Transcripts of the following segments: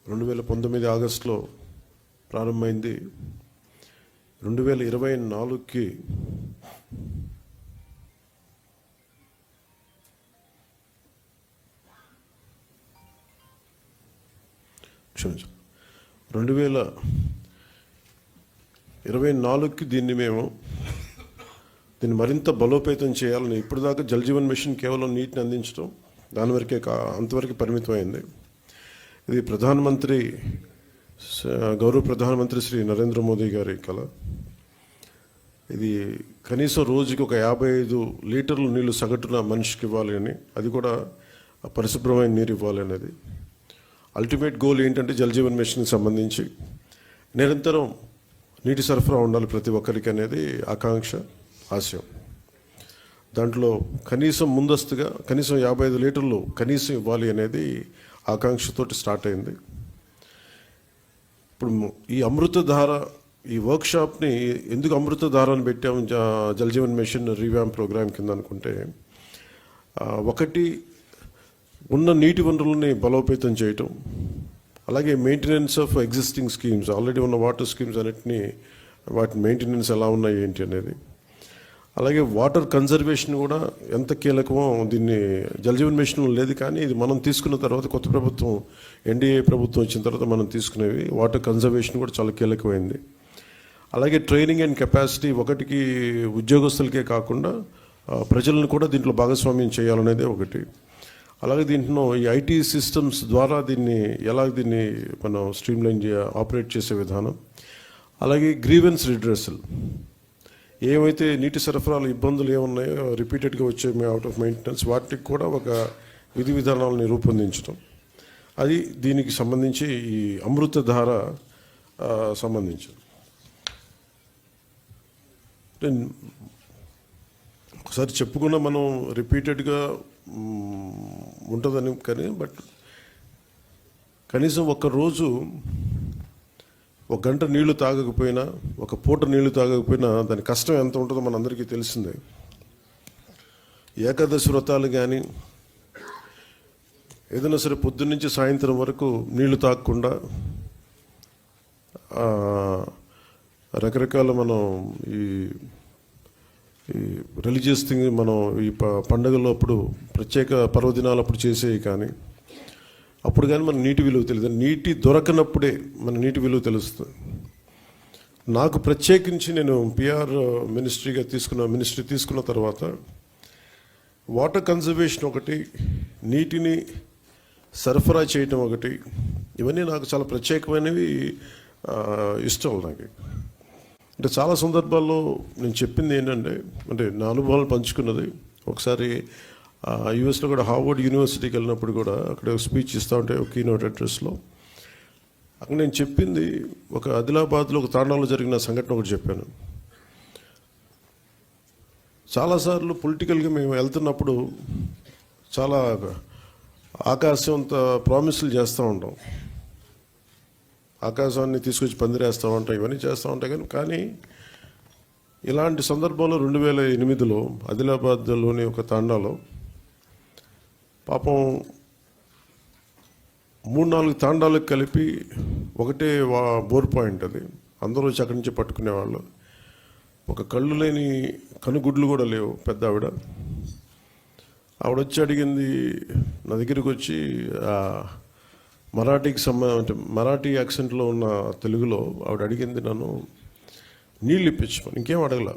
2019 ఆగస్టులో ప్రారంభమైంది. 2024కి క్షమించండి 2024కి దీన్ని మరింత బలోపేతం చేయాలని. ఇప్పటిదాకా జల్ జీవన్ మిషన్ కేవలం నీటిని అందించడం దాని వరకే అంతవరకు పరిమితమైంది. ఇది గౌరవ ప్రధానమంత్రి శ్రీ నరేంద్ర మోదీ గారి కళ. ఇది కనీసం రోజుకి ఒక 55 లీటర్ల నీళ్లు సగటున మనిషికి ఇవ్వాలి అని, అది కూడా పరిశుభ్రమైన నీరు ఇవ్వాలి అనేది అల్టిమేట్ గోల్. ఏంటంటే జల్ జీవన్ మిషన్కి సంబంధించి నిరంతరం నీటి సరఫరా ఉండాలి ప్రతి ఒక్కరికి అనేది ఆకాంక్ష, ఆశయం. దాంట్లో కనీసం ముందస్తుగా కనీసం 55 లీటర్లు కనీసం ఇవ్వాలి అనేది ఆకాంక్షతోటి స్టార్ట్ అయింది. ఇప్పుడు ఈ అమృతధార ఈ వర్క్షాప్ని ఎందుకు అమృతధార అని పెట్టాము Jal Jeevan mission revamp programme కింద అనుకుంటే, ఒకటి ఉన్న నీటి వనరులని బలోపేతం చేయటం, అలాగే maintenance of existing schemes, already ఉన్న వాటర్ స్కీమ్స్ అన్నిటినీ వాటి మెయింటెనెన్స్ ఎలా ఉన్నాయి ఏంటి అనేది, అలాగే వాటర్ కన్జర్వేషన్ కూడా ఎంత కీలకమో. దీన్ని జల్ జీవన్ మిషన్ లేదు, కానీ ఇది మనం తీసుకున్న తర్వాత కొత్త ప్రభుత్వం ఎన్డీఏ ప్రభుత్వం వచ్చిన తర్వాత మనం తీసుకునేవి వాటర్ కన్జర్వేషన్ కూడా చాలా కీలకమైంది. అలాగే ట్రైనింగ్ అండ్ కెపాసిటీ, ఒకటికి ఉద్యోగస్తులకే కాకుండా ప్రజలను కూడా దీంట్లో భాగస్వామ్యం చేయాలనేది ఒకటి. అలాగే దీంట్లో ఈ ఐటీ సిస్టమ్స్ ద్వారా దీన్ని మనం స్ట్రీమ్లైన్ ఆపరేట్ చేసే విధానం, అలాగే గ్రీవెన్స్ రిడ్రెసల్, ఏమైతే నీటి సరఫరాలు ఇబ్బందులు ఏమున్నాయో రిపీటెడ్గా వచ్చే అవుట్ ఆఫ్ మెయింటెనెన్స్, వాటికి కూడా ఒక విధి విధానాలని రూపొందించడం, అది దీనికి సంబంధించి ఈ అమృతధార సంబంధించి. ఒకసారి చెప్పుకున్న మనం రిపీటెడ్గా ఉంటుందని, కానీ కనీసం ఒక్కరోజు 1 గంట నీళ్లు తాగకపోయినా, ఒక పూట నీళ్లు తాగకపోయినా దాని కష్టం ఎంత ఉంటుందో మనందరికీ తెలిసిందే. ఏకాదశి వ్రతాలు కానీ ఏదైనా సరే పొద్దున్నుంచి సాయంత్రం వరకు నీళ్లు తాగకుండా రకరకాల మనం ఈ రిలీజియస్ థింగ్ మనం ఈ పండుగల్లో అప్పుడు ప్రత్యేక పర్వదినాలప్పుడు చేసేవి, కానీ అప్పుడు కానీ మన నీటి విలువ తెలియదు. నీటి దొరకనప్పుడే మన నీటి విలువ తెలుస్తుంది. నాకు ప్రత్యేకించి నేను పిఆర్ మినిస్ట్రీ తీసుకున్న తర్వాత వాటర్ కన్జర్వేషన్ ఒకటి, నీటిని సరఫరా చేయటం ఒకటి, ఇవన్నీ నాకు చాలా ప్రత్యేకమైనవి, ఇష్టం నాకు. అంటే చాలా సందర్భాల్లో నేను చెప్పింది ఏంటంటే, నా అనుభవాలు పంచుకున్నది. ఒకసారి యూఎస్లో కూడా హార్వర్డ్ యూనివర్సిటీకి వెళ్ళినప్పుడు కూడా అక్కడ స్పీచ్ ఇస్తూ ఉంటే ఒక కీనోట్ అడ్రస్లో అక్కడ నేను చెప్పింది, ఒక ఆదిలాబాద్లో ఒక తాండాలో జరిగిన సంఘటన ఒకటి చెప్పాను. చాలాసార్లు పొలిటికల్గా మేము వెళ్తున్నప్పుడు చాలా ఆకాశంతో ప్రామిసులు చేస్తూ ఉంటాం, ఆకాశాన్ని తీసుకొచ్చి పందిరేస్తూ ఉంటాం, ఇవన్నీ చేస్తూ ఉంటాయి. కానీ ఇలాంటి సందర్భంలో 2008లో ఆదిలాబాద్లోని ఒక తాండాలో పాపం 3-4 తాండాలకు కలిపి ఒకటే బోర్ పాయింట్, అది అందరూ వచ్చి అక్కడి నుంచి పట్టుకునేవాళ్ళు. ఒక కళ్ళు లేని కనుగుడ్లు కూడా లేవు పెద్ద ఆవిడొచ్చి అడిగింది, నా దగ్గరికి వచ్చి మరాఠీ యాక్సెంట్లో ఉన్న తెలుగులో ఆవిడ అడిగింది నన్ను నీళ్ళు ఇప్పించమని. ఇంకేం అడగల.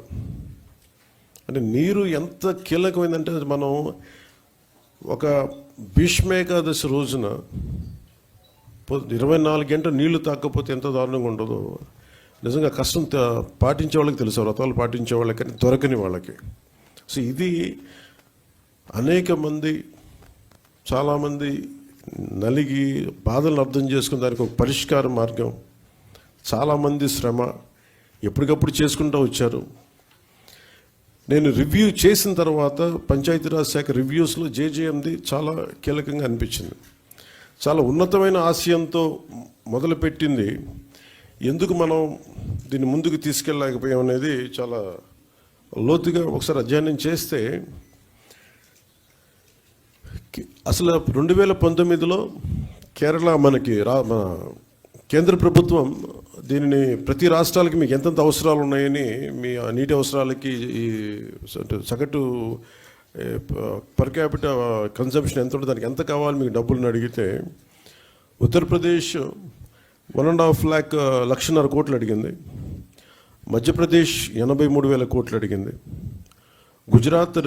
అంటే నీరు ఎంత కీలకమైందంటే, మనం ఒక భీష్మేకాదశి రోజున 24 గంటలు నీళ్లు తాగకపోతే ఎంత దారుణంగా ఉంటుందో నిజంగా కష్టం పాటించే వాళ్ళకి తెలుసు, వ్రతాలు పాటించే వాళ్ళకి, కానీ దొరకని వాళ్ళకి. సో ఇది అనేక మంది, చాలామంది నలిగి బాధలను అర్థం చేసుకుని దానికి ఒక పరిష్కార మార్గం, చాలామంది శ్రమ ఎప్పటికప్పుడు చేసుకుంటూ వచ్చారు. నేను రివ్యూ చేసిన తర్వాత పంచాయతీరాజ్ శాఖ రివ్యూస్లో జేజేఎంది చాలా కీలకంగా అనిపించింది. చాలా ఉన్నతమైన ఆశయంతో మొదలుపెట్టింది, ఎందుకు మనం దీన్ని ముందుకు తీసుకెళ్ళలేకపోయాం అనేది చాలా లోతుగా ఒకసారి అధ్యయనం చేస్తే, అసలు 2019లో కేరళ మన కేంద్ర ప్రభుత్వం దీనిని ప్రతి రాష్ట్రాలకి మీకు ఎంతెంత అవసరాలు ఉన్నాయని మీ నీటి అవసరాలకి ఈ సగటు పర్ క్యాపిటల్ కన్సంప్షన్ ఎంత ఉంటుంది, దానికి ఎంత కావాలి మీకు డబ్బులను అడిగితే ఉత్తరప్రదేశ్ 1.5 లక్షన్నర కోట్లు అడిగింది, మధ్యప్రదేశ్ 83,000 కోట్లు అడిగింది, గుజరాత్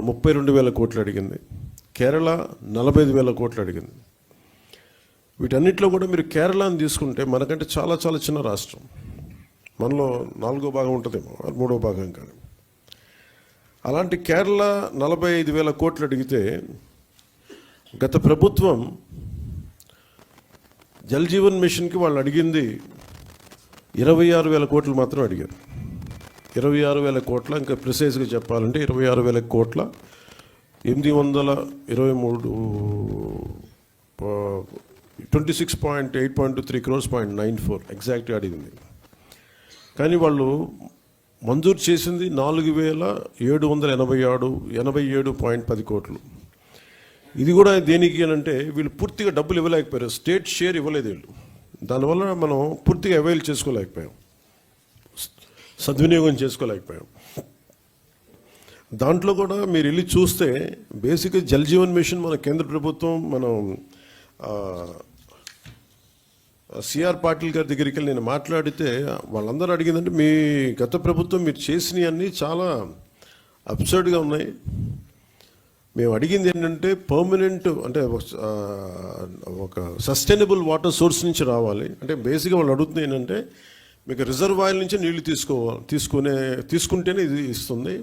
32,000 కోట్లు అడిగింది, కేరళ 45,000 కోట్లు అడిగింది. వీటన్నిటిలో కూడా మీరు కేరళని తీసుకుంటే మనకంటే చాలా చాలా చిన్న రాష్ట్రం, మనలో 4వ భాగం ఉంటుందేమో, 3వ భాగం కానీ. అలాంటి కేరళ 45,000 కోట్లు అడిగితే గత ప్రభుత్వం జల్ జీవన్ మిషన్కి వాళ్ళు అడిగింది 26,000 కోట్లు మాత్రం అడిగారు. 26,000 కోట్ల, ఇంకా ప్రిసైజ్గా చెప్పాలంటే 26,000 కోట్ల 823 26.8.23 crores 0.94 ఎగ్జాక్ట్గా అడిగింది. కానీ వాళ్ళు మంజూరు చేసింది 4,787.10 కోట్లు. ఇది కూడా దేనికి అంటే వీళ్ళు పూర్తిగా డబ్బులు ఇవ్వలేకపోయారు, స్టేట్ షేర్ ఇవ్వలేదు వీళ్ళు. దానివల్ల మనం పూర్తిగా అవైల్ చేసుకోలేకపోయాం, సద్వినియోగం చేసుకోలేకపోయాం. దాంట్లో కూడా మీరు వెళ్ళి చూస్తే బేసిక్గా జల్ జీవన్ మిషన్ మన కేంద్ర ప్రభుత్వం మనం సిఆర్ పాటిల్ గారి దగ్గరికి వెళ్ళి నేను మాట్లాడితే వాళ్ళందరూ అడిగిందంటే మీ గత ప్రభుత్వం మీరు చేసినవి అన్నీ చాలా అబ్సర్డ్గా ఉన్నాయి. మేము అడిగింది ఏంటంటే పర్మనెంట్, అంటే ఒక సస్టైనబుల్ వాటర్ సోర్స్ నుంచి రావాలి. అంటే బేసిక్గా వాళ్ళు అడుగుతుంది ఏంటంటే మీకు రిజర్వాయర్ నుంచి నీళ్లు తీసుకుంటేనే ఇది ఇస్తుంది,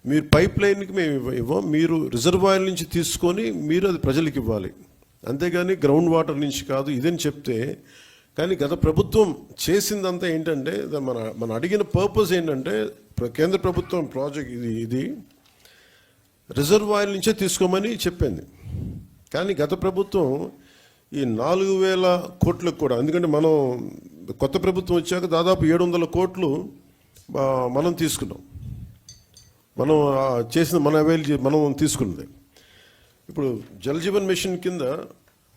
మీరు పైప్ లైన్కి మేము ఇవ్వం, మీరు రిజర్వాయర్ నుంచి తీసుకొని మీరు అది ప్రజలకు ఇవ్వాలి, అంతేగాని గ్రౌండ్ వాటర్ నుంచి కాదు ఇదని చెప్తే. కానీ గత ప్రభుత్వం చేసిందంతా ఏంటంటే మన అడిగిన పర్పస్ ఏంటంటే కేంద్ర ప్రభుత్వం ప్రాజెక్ట్ ఇది రిజర్వాయర్ నుంచే తీసుకోమని చెప్పింది. కానీ గత ప్రభుత్వం ఈ 4,000 కోట్లకు కూడా, ఎందుకంటే మనం కొత్త ప్రభుత్వం వచ్చాక దాదాపు 700 కోట్లు మనం తీసుకున్నాం, మనం చేసిన మనం తీసుకున్నది. ఇప్పుడు జల్ జీవన్ మిషన్ కింద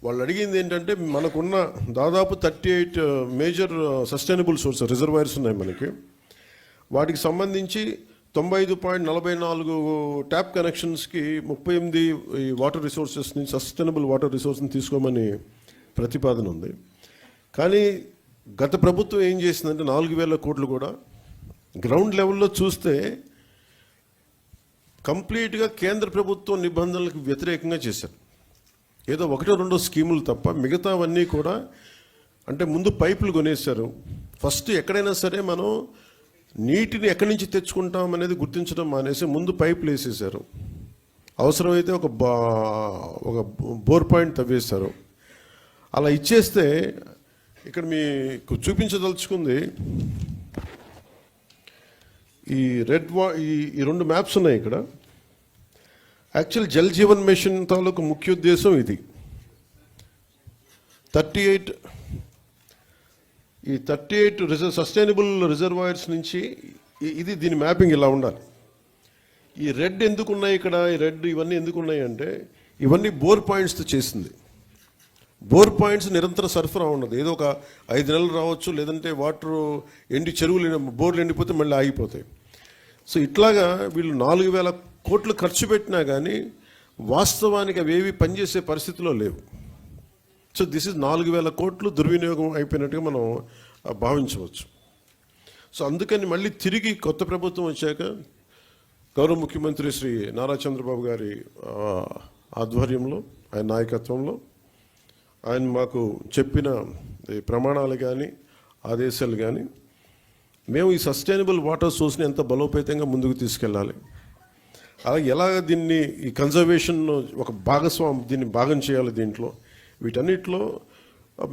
వాళ్ళు అడిగింది ఏంటంటే మనకున్న దాదాపు 38 మేజర్ సస్టైనబుల్ సోర్స్ రిజర్వాయర్స్ ఉన్నాయి మనకి, వాటికి సంబంధించి 95.44 ట్యాప్ కనెక్షన్స్కి 38 ఈ వాటర్ రిసోర్సెస్ని, సస్టైనబుల్ వాటర్ రిసోర్స్ని తీసుకోమని ప్రతిపాదన ఉంది. కానీ గత ప్రభుత్వం ఏం చేసిందంటే 4,000 కోట్లు కూడా గ్రౌండ్ లెవెల్లో చూస్తే కంప్లీట్గా కేంద్ర ప్రభుత్వం నిబంధనలకు వ్యతిరేకంగా చేశారు. ఏదో 1-2 స్కీములు తప్ప మిగతావన్నీ కూడా, అంటే ముందు పైపులు కొనేశారు. ఫస్ట్ ఎక్కడైనా సరే మనం నీటిని ఎక్కడి నుంచి తెచ్చుకుంటాం అనేది గుర్తించడం మానేసి ముందు పైపులు వేసేసారు. అవసరమైతే ఒక బోర్ పాయింట్ తవ్వేశారు. అలా ఇచ్చేస్తే ఇక్కడ మీకు చూపించదలుచుకుంది ఈ ఈ 2 మ్యాప్స్ ఉన్నాయి ఇక్కడ. యాక్చువల్ జల్ జీవన్ మిషన్ తాలూకు ముఖ్య ఉద్దేశం ఇది. 38 సస్టైనబుల్ రిజర్వాయర్స్ నుంచి ఇది దీని మ్యాపింగ్ ఇలా ఉండాలి. ఈ రెడ్ ఎందుకు ఉన్నాయి ఇక్కడ, ఈ రెడ్ ఇవన్నీ ఎందుకు ఉన్నాయి అంటే ఇవన్నీ బోర్ పాయింట్స్తో చేసింది. బోర్ పాయింట్స్ నిరంతరం సరఫరా ఉండదు, ఏదో ఒక 5 నెలలు రావచ్చు, లేదంటే వాటర్ చెరువులు బోర్లు ఎండిపోతే మళ్ళీ ఆగిపోతాయి. సో ఇట్లాగా వీళ్ళు 4,000 కోట్లు ఖర్చు పెట్టినా కానీ వాస్తవానికి అవి ఏవి పనిచేసే పరిస్థితిలో లేవు. సో దిస్ ఇస్ 4,000 కోట్లు దుర్వినియోగం అయిపోయినట్టుగా మనం భావించవచ్చు. సో అందుకని మళ్ళీ తిరిగి కొత్త ప్రభుత్వం వచ్చాక గౌరవ ముఖ్యమంత్రి శ్రీ నారా చంద్రబాబు గారి ఆధ్వర్యంలో, ఆయన నాయకత్వంలో ఆయన మాకు చెప్పిన ప్రమాణాలు కానీ ఆదేశాలు కానీ, మేము ఈ సస్టైనబుల్ వాటర్ సోర్స్ని ఎంత బలోపేతంగా ముందుకు తీసుకెళ్ళాలి, అలాగే ఎలాగ దీన్ని ఈ కన్జర్వేషన్ ఒక దీన్ని భాగం చేయాలి, దీంట్లో వీటన్నిటిలో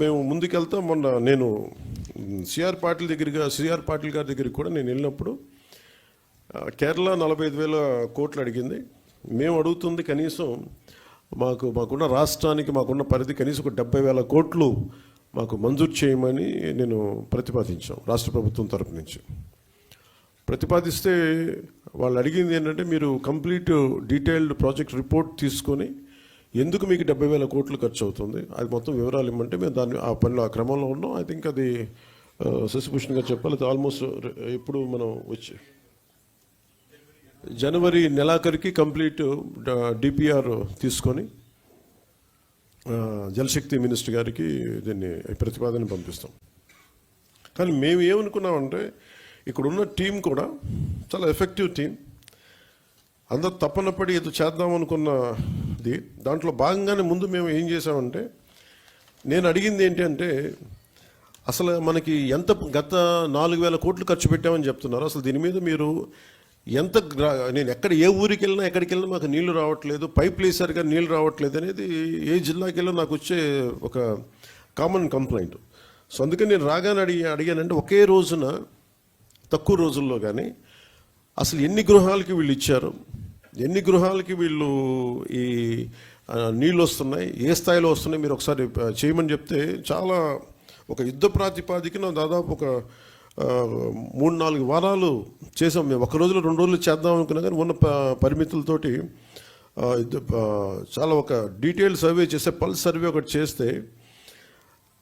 మేము ముందుకెళ్తాం. మొన్న నేను సిఆర్ పాటిల్ గారి దగ్గరికి కూడా నేను వెళ్ళినప్పుడు కేరళ 45,000 కోట్లు అడిగింది. మేము అడుగుతుంది కనీసం మాకున్న రాష్ట్రానికి మాకున్న పరిధి కనీసం ఒక 70,000 కోట్లు మాకు మంజూరు చేయమని నేను ప్రతిపాదించాం. రాష్ట్ర ప్రభుత్వం తరపు నుంచి ప్రతిపాదిస్తే వాళ్ళు అడిగింది ఏంటంటే మీరు కంప్లీట్ డీటెయిల్డ్ ప్రాజెక్ట్ రిపోర్ట్ తీసుకొని ఎందుకు మీకు 70,000 కోట్లు ఖర్చు అవుతుంది, అది మొత్తం వివరాలు ఇవ్వమంటే మేము దాన్ని ఆ పనిలో ఆ క్రమంలో ఉన్నాం. ఐ థింక్ అది శశిభూషణ్ గారు చెప్పాలి. అది ఆల్మోస్ట్ ఇప్పుడు మనం వచ్చి జనవరి నెలాఖరికి కంప్లీట్ డిపిఆర్ తీసుకొని జలశక్తి మినిస్టర్ గారికి దీన్ని ప్రతిపాదన పంపిస్తాం. కానీ మేము ఏమనుకున్నామంటే ఇక్కడున్న టీం కూడా చాలా ఎఫెక్టివ్ టీం, అందరు తప్పనప్పటి ఏదో చేద్దాం అనుకున్నది. దాంట్లో భాగంగానే ముందు మేము ఏం చేసామంటే, నేను అడిగింది ఏంటి అంటే, అసలు మనకి ఎంత గత 4,000 కోట్లు ఖర్చు పెట్టామని చెప్తున్నారు, అసలు దీని మీద మీరు ఎంత, నేను ఏ ఊరికి వెళ్ళినా ఎక్కడికి వెళ్ళినా మాకు నీళ్లు రావట్లేదు, పైపులు వేసారుగా నీళ్లు రావట్లేదు అనేది ఏ జిల్లాకి వెళ్ళినా నాకు వచ్చే ఒక కామన్ కంప్లైంట్. సో అందుకని నేను రాగానే అడిగానంటే, ఒకే రోజున తక్కువ రోజుల్లో కానీ అసలు ఎన్ని గృహాలకి వీళ్ళు ఇచ్చారు, ఎన్ని గృహాలకి వీళ్ళు ఈ నీళ్ళు వస్తున్నాయి, ఏ స్థాయిలో వస్తున్నాయి మీరు ఒకసారి చేయమని చెప్తే, చాలా ఒక యుద్ధ ప్రాతిపాదికన దాదాపు ఒక 3-4 వారాలు చేసాం మేము. ఒక రోజులో 2 రోజులు చేద్దాం అనుకున్నా కానీ ఉన్న పరిమితులతోటి చాలా ఒక డీటెయిల్ సర్వే చేస్తే, పల్స్ సర్వే ఒకటి చేస్తే,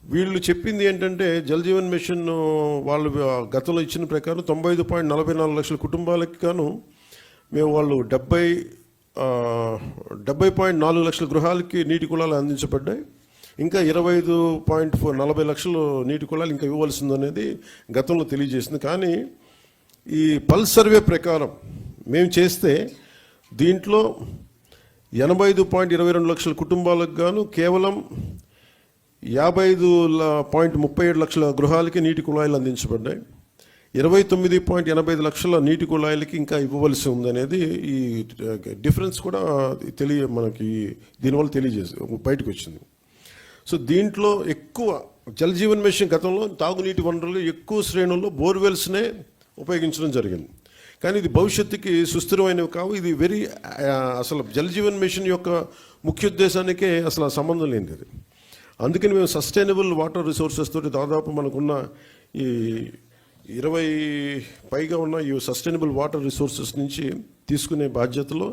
వీళ్ళు చెప్పింది ఏంటంటే జల్ జీవన్ మిషన్ వాళ్ళు గతంలో ఇచ్చిన ప్రకారం 95.44 లక్షల కుటుంబాలకి గాను మేము వాళ్ళు 70.4 లక్షల గృహాలకి నీటి కుళాలు అందించబడ్డాయి. ఇంకా 25.40 లక్షలు నీటి కుళాలు ఇంకా ఇవ్వవలసింది అనేది గతంలో తెలియజేసింది. కానీ ఈ పల్స్ సర్వే ప్రకారం మేము చేస్తే దీంట్లో 85.22 లక్షల కుటుంబాలకు గాను కేవలం 55.37 లక్షల గృహాలకి నీటి కుళాయిలు అందించబడ్డాయి. 29.85 లక్షల నీటి కుళాయిలకి ఇంకా ఇవ్వవలసి ఉందనేది ఈ డిఫరెన్స్ కూడా మనకి దీనివల్ల బయటకు వచ్చింది. సో దీంట్లో ఎక్కువ జల్ జీవన్ మిషన్ గతంలో తాగునీటి వనరులు ఎక్కువ శ్రేణుల్లో బోర్వెల్స్నే ఉపయోగించడం జరిగింది. కానీ ఇది భవిష్యత్తుకి సుస్థిరమైనవి కావు. ఇది అసలు జల్ జీవన్ మిషన్ యొక్క ముఖ్య ఉద్దేశానికే అసలు సంబంధం లేనిది అది. అందుకని మేము సస్టైనబుల్ వాటర్ రిసోర్సెస్ తోటి దాదాపు మనకున్న ఈ 20 పైగా ఉన్న ఈ సస్టైనబుల్ వాటర్ రిసోర్సెస్ నుంచి తీసుకునే బాధ్యతలో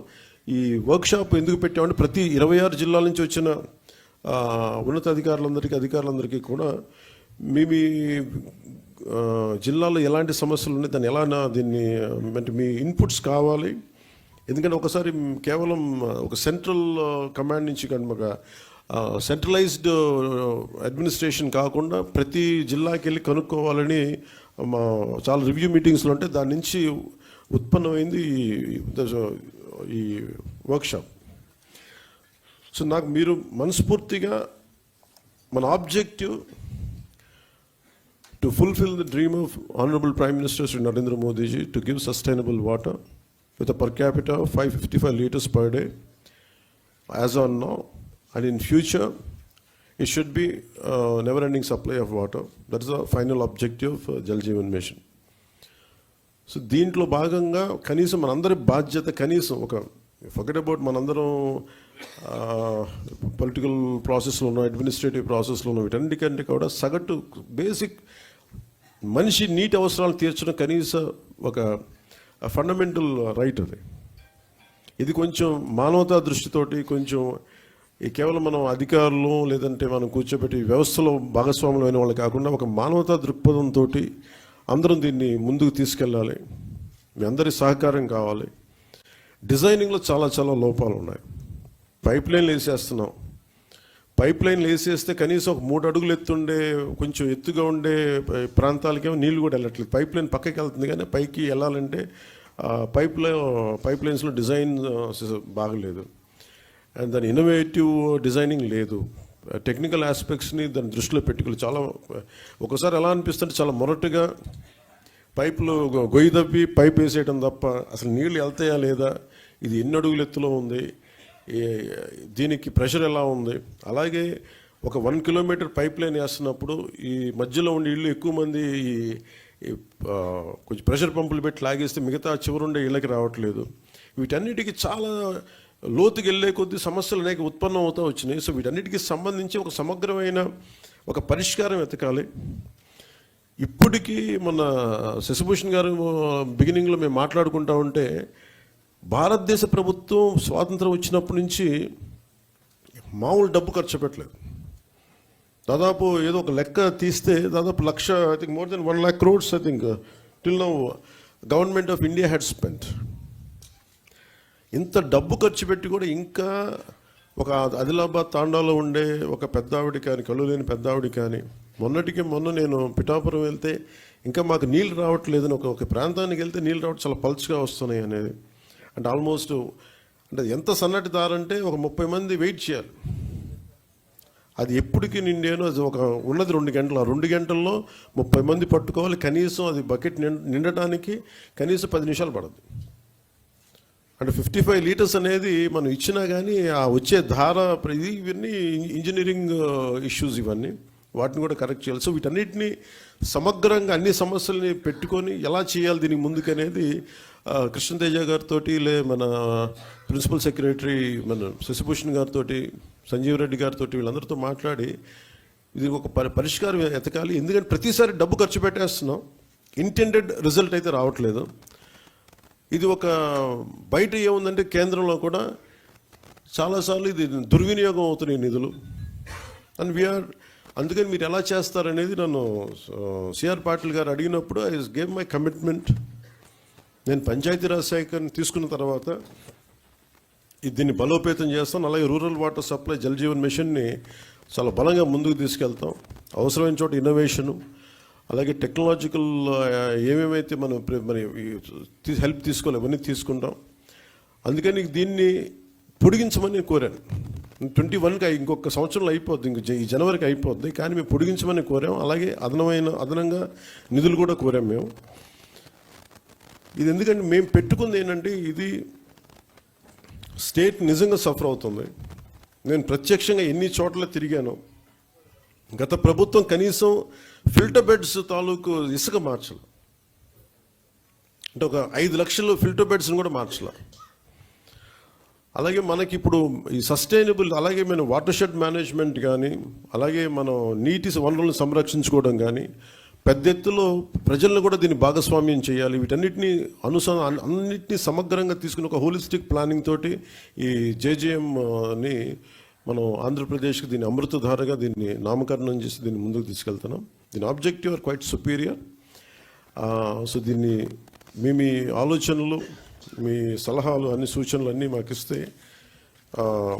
ఈ వర్క్షాప్ ఎందుకు పెట్టామంటే, ప్రతి 26 జిల్లాల నుంచి వచ్చిన అధికారులందరికీ కూడా మీ జిల్లాలో ఎలాంటి సమస్యలు ఉన్నాయి, దాన్ని దీన్ని అంటే మీ ఇన్పుట్స్ కావాలి. ఎందుకంటే ఒకసారి కేవలం ఒక సెంట్రల్ కమాండ్ నుంచి కానీ ఒక సెంట్రలైజ్డ్ అడ్మినిస్ట్రేషన్ కాకుండా ప్రతి జిల్లాకి వెళ్ళి కనుక్కోవాలని చాలా రివ్యూ మీటింగ్స్లో ఉంటే దాని నుంచి ఉత్పన్నమైంది ఈ వర్క్షాప్. సో నాకు మీరు మనస్ఫూర్తిగా మన objective to fulfil the dream of honourable prime minister Shri Narendra Modiji to give sustainable water with a per capita of 555 liters per day as on now, and in future it should be never ending supply of water. That is the final objective of Jal Jeevan Mission. So దీంట్లో భాగంగా కనీసం మనందరి బాధ్యత, కనీసం forget about మనందరం political ప్రాసెస్లో ఉన్నాం, administrative ప్రాసెస్లో ఉన్నాం, వీటన్నిటికంటే కూడా సగటు బేసిక్ మనిషి నీటి అవసరాలు తీర్చడం కనీస ఒక ఫండమెంటల్ రైట్ అది. ఇది కొంచెం మానవతా దృష్టితోటి, కొంచెం కేవలం మనం అధికారులు లేదంటే మనం కూర్చోబెట్టి వ్యవస్థలో భాగస్వాములు అయిన వాళ్ళు కాకుండా ఒక మానవతా దృక్పథంతో అందరం దీన్ని ముందుకు తీసుకెళ్ళాలి. మీ అందరి సహకారం కావాలి. డిజైనింగ్లో చాలా చాలా లోపాలు ఉన్నాయి. పైప్ లైన్లు వేసేస్తున్నాం. పైప్ లైన్లు వేసేస్తే కనీసం ఒక 3 అడుగులు ఎత్తుండే కొంచెం ఎత్తుగా ఉండే ప్రాంతాలకేమో నీళ్ళు కూడా వెళ్ళట్లేదు. పైప్ లైన్ పక్కకి వెళ్తుంది కానీ పైకి వెళ్ళాలంటే పైప్ లైన్స్లో డిజైన్ బాగలేదు, అండ్ దాని ఇన్నోవేటివ్ డిజైనింగ్ లేదు. టెక్నికల్ ఆస్పెక్ట్స్ని దాన్ని దృష్టిలో పెట్టుకోవాలి. చాలా ఒకసారి ఎలా అనిపిస్తుంటే చాలా మొరటుగా పైపులు గొయ్యి తవ్వి పైప్ వేసేయడం తప్ప అసలు నీళ్ళు వెళ్తాయా లేదా, ఇది ఎన్ని అడుగులు ఎత్తులో ఉంది, దీనికి ప్రెషర్ ఎలా ఉంది. అలాగే ఒక 1 కిలోమీటర్ పైప్ లైన్ వేస్తున్నప్పుడు ఈ మధ్యలో ఉండే ఇళ్ళు ఎక్కువ మంది కొంచెం ప్రెషర్ పంపులు పెట్టి లాగేస్తే మిగతా చివరుండే ఇళ్ళకి రావట్లేదు. వీటన్నిటికీ చాలా లోతుకి వెళ్ళే కొద్దీ సమస్యలు అనేక ఉత్పన్నం అవుతూ వచ్చినాయి. సో వీటన్నిటికీ సంబంధించి ఒక సమగ్రమైన ఒక పరిష్కారం వెతకాలి. ఇప్పటికీ మన శశిభూషణ్ గారు బిగినింగ్లో మేము మాట్లాడుకుంటా ఉంటే, భారతదేశ ప్రభుత్వం స్వాతంత్రం వచ్చినప్పటి నుంచి మామూలు డబ్బు ఖర్చు పెట్టలేదు. దాదాపు ఏదో ఒక లెక్క తీస్తే దాదాపు lakh, I think more than 1 lakh crores I think till now government of India had spent. ఇంత డబ్బు ఖర్చు పెట్టి కూడా ఇంకా ఒక ఆదిలాబాద్ తాండాలో ఉండే ఒక పెద్ద ఆవిడ కానీ, కళ్ళు లేని పెద్ద ఆవిడ కానీ, మొన్న నేను పిఠాపురం వెళ్తే ఇంకా మాకు నీళ్ళు రావట్లేదని ఒక ప్రాంతానికి వెళ్తే నీళ్ళు రావడం చాలా పల్చగా వస్తున్నాయి అనేది. అంటే ఆల్మోస్ట్ అంటే ఎంత సన్నటి దారంటే ఒక 30 మంది వెయిట్ చేయాలి. అది ఎప్పటికీ నిండాను, అది ఒక ఉన్నది 2 గంటలు. ఆ 2 గంటల్లో 30 మంది పట్టుకోవాలి. కనీసం అది బకెట్ నిండటానికి కనీసం 10 నిమిషాలు పడదు. అంటే 55 లీటర్స్ అనేది మనం ఇచ్చినా కానీ ఆ వచ్చే ధార ఇవన్నీ ఇంజనీరింగ్ ఇష్యూస్, ఇవన్నీ వాటిని కూడా కరెక్ట్ చేయాలి. సో వీటన్నిటిని సమగ్రంగా అన్ని సమస్యల్ని పెట్టుకొని ఎలా చేయాలి దీనికి ముందుకనేది కృష్ణతేజ గారితో, మన ప్రిన్సిపల్ సెక్రటరీ మన శశిభూషణ్ గారితో, సంజీవ్ రెడ్డి గారితో, వీళ్ళందరితో మాట్లాడి ఇది ఒక పరిష్కారం ఎతకాలి. ఎందుకంటే ప్రతిసారి డబ్బు ఖర్చు పెట్టేస్తున్నాం, ఇంటెండెడ్ రిజల్ట్ అయితే రావట్లేదు. ఇది ఒక బయట ఏముందంటే కేంద్రంలో కూడా చాలాసార్లు ఇది దుర్వినియోగం అవుతున్నాయి నిధులు. అండ్ అందుకని మీరు ఎలా చేస్తారనేది నన్ను సిఆర్ పాటిల్ గారు అడిగినప్పుడు ఐ గేవ్ మై కమిట్మెంట్. నేను పంచాయతీరాజ్ శాఖని తీసుకున్న తర్వాత దీన్ని బలోపేతం చేస్తాం. అలాగే rural water supply Jal Jeevan మిషన్ని చాలా బలంగా ముందుకు తీసుకెళ్తాం. అవసరమైన చోట ఇన్నోవేషను, అలాగే టెక్నాలజికల్ ఏమేమైతే మనం హెల్ప్ తీసుకోవాలి అవన్నీ తీసుకుంటాం. అందుకని దీన్ని పొడిగించమని కోరాను. 21కి ఇంకొక సంవత్సరంలో అయిపోద్ది, ఈ జనవరికి అయిపోద్ది. కానీ మేము పొడిగించమని కోరాం. అలాగే అదనంగా నిధులు కూడా కోరాం మేము. ఇది ఎందుకంటే మేము పెట్టుకుంది ఏంటంటే ఇది స్టేట్ నిజంగా సఫర్ అవుతుంది. నేను ప్రత్యక్షంగా ఎన్ని చోట్ల తిరిగాను. గత ప్రభుత్వం కనీసం ఫిల్టర్ బెడ్స్ తాలూకు ఇసుక మార్చాలి, అంటే ఒక 5 లక్షలు ఫిల్టర్ బెడ్స్ని కూడా మార్చాలి. అలాగే మనకి ఇప్పుడు ఈ సస్టైనబుల్, అలాగే మనం వాటర్ షెడ్ మేనేజ్మెంట్ కానీ, అలాగే మనం నీటి వనరులను సంరక్షించుకోవడం కానీ, పెద్ద ఎత్తులో ప్రజలను కూడా దీన్ని భాగస్వామ్యం చేయాలి. వీటన్నిటిని అన్నిటినీ సమగ్రంగా తీసుకుని ఒక హోలిస్టిక్ ప్లానింగ్ తోటి ఈ జేజేఎంని మనం ఆంధ్రప్రదేశ్కి దీన్ని అమృతధారగా దీన్ని నామకరణం చేసి దీన్ని ముందుకు తీసుకెళ్తున్నాం. దీని objective are quite superior. So దీన్ని మీ ఆలోచనలు, మీ సలహాలు, అన్ని సూచనలు అన్నీ మాకు ఇస్తే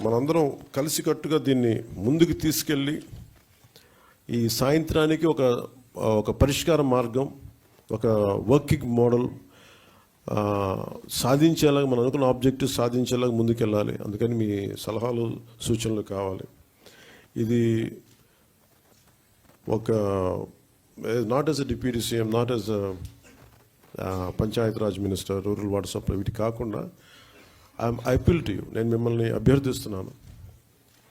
మనందరం కలిసికట్టుగా దీన్ని ముందుకు తీసుకెళ్ళి ఈ సాయంత్రానికి ఒక పరిష్కార మార్గం, ఒక వర్కింగ్ మోడల్ సాధించేలాగా, మనం అనుకున్న ఆబ్జెక్టివ్ సాధించేలాగా ముందుకెళ్ళాలి. అందుకని మీ సలహాలు, సూచనలు కావాలి. ఇది ఒక not as a deputy CM, not as a Panchayat Raj minister, rural water supply, వీటి కాకుండా ఐ అపీల్ టు యూ, నేను మిమ్మల్ని అభ్యర్థిస్తున్నాను.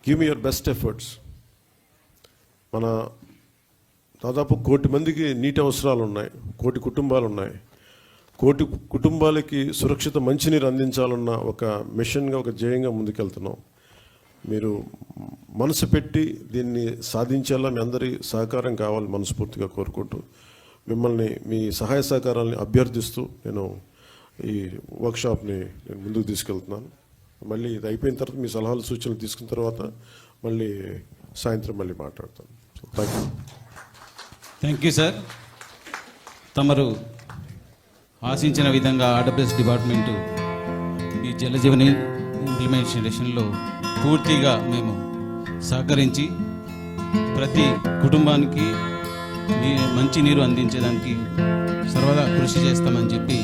Give me your best efforts. మన దాదాపు 1 కోటి మందికి నీటి అవసరాలు ఉన్నాయి, 1 కోటి కుటుంబాలు ఉన్నాయి. 1 కోటి కుటుంబాలకి సురక్షిత మంచినీరు అందించాలన్న ఒక మిషన్గా, ఒక ధ్యేయంగా ముందుకెళ్తున్నాం. మీరు మనసు పెట్టి దీన్ని సాధించేలా మీ అందరి సహకారం కావాలి మనస్ఫూర్తిగా కోరుకుంటూ, మిమ్మల్ని మీ సహాయ సహకారాలని అభ్యర్థిస్తూ నేను ఈ వర్క్షాప్ని నేను ముందుకు తీసుకెళ్తున్నాను. మళ్ళీ ఇది అయిపోయిన తర్వాత మీ సలహాలు, సూచనలు తీసుకున్న తర్వాత మళ్ళీ సాయంత్రం మళ్ళీ మాట్లాడతాను. Thank you sir. తమరు ఆశించిన విధంగా ఆర్డబ్ల్యూఎస్ డిపార్ట్మెంటు ఈ జలజీవని ఇంప్లిమెంటేషన్లో పూర్తిగా మేము సహకరించి ప్రతి కుటుంబానికి మంచి నీరు అందించేదానికి సర్వదా కృషి చేస్తామని చెప్పి,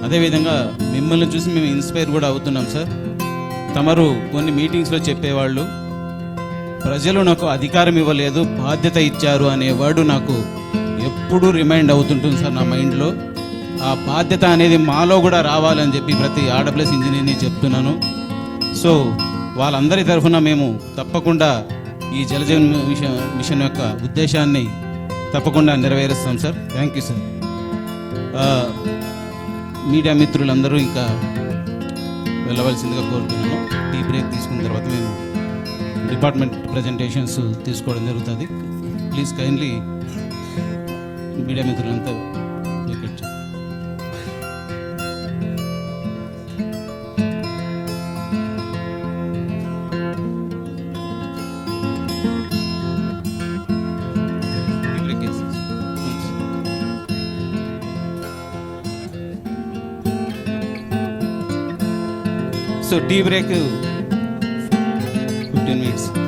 అదేవిధంగా మిమ్మల్ని చూసి మేము ఇన్స్పైర్ కూడా అవుతున్నాం సార్. తమరు కొన్ని మీటింగ్స్లో చెప్పేవాళ్ళు, ప్రజలు నాకు అధికారం ఇవ్వలేదు, బాధ్యత ఇచ్చారు అనే వర్డ్ నాకు ఎప్పుడూ రిమైండ్ అవుతుంటుంది సార్ నా మైండ్లో. ఆ బాధ్యత అనేది మాలో కూడా రావాలని చెప్పి ప్రతి ఆర్డబ్ల్యూఎస్ ఇంజనీర్ని చెప్తున్నాను. సో వాళ్ళందరి తరఫున మేము తప్పకుండా ఈ జలజీవన్ మిషన్ యొక్క ఉద్దేశాన్ని తప్పకుండా నెరవేరుస్తాం sir. Thank you sir. Media మిత్రులందరూ ఇంకా వెళ్ళవలసిందిగా కోరుతున్నాను. టీ బ్రేక్ తీసుకున్న తర్వాత మేము డిపార్ట్మెంట్ ప్రజెంటేషన్స్ తీసుకోవడం జరుగుతుంది. ప్లీజ్ కైండ్లీ మీడియా మిత్రులంతా వెకేట్ చేయండి. So tea break 15 minutes.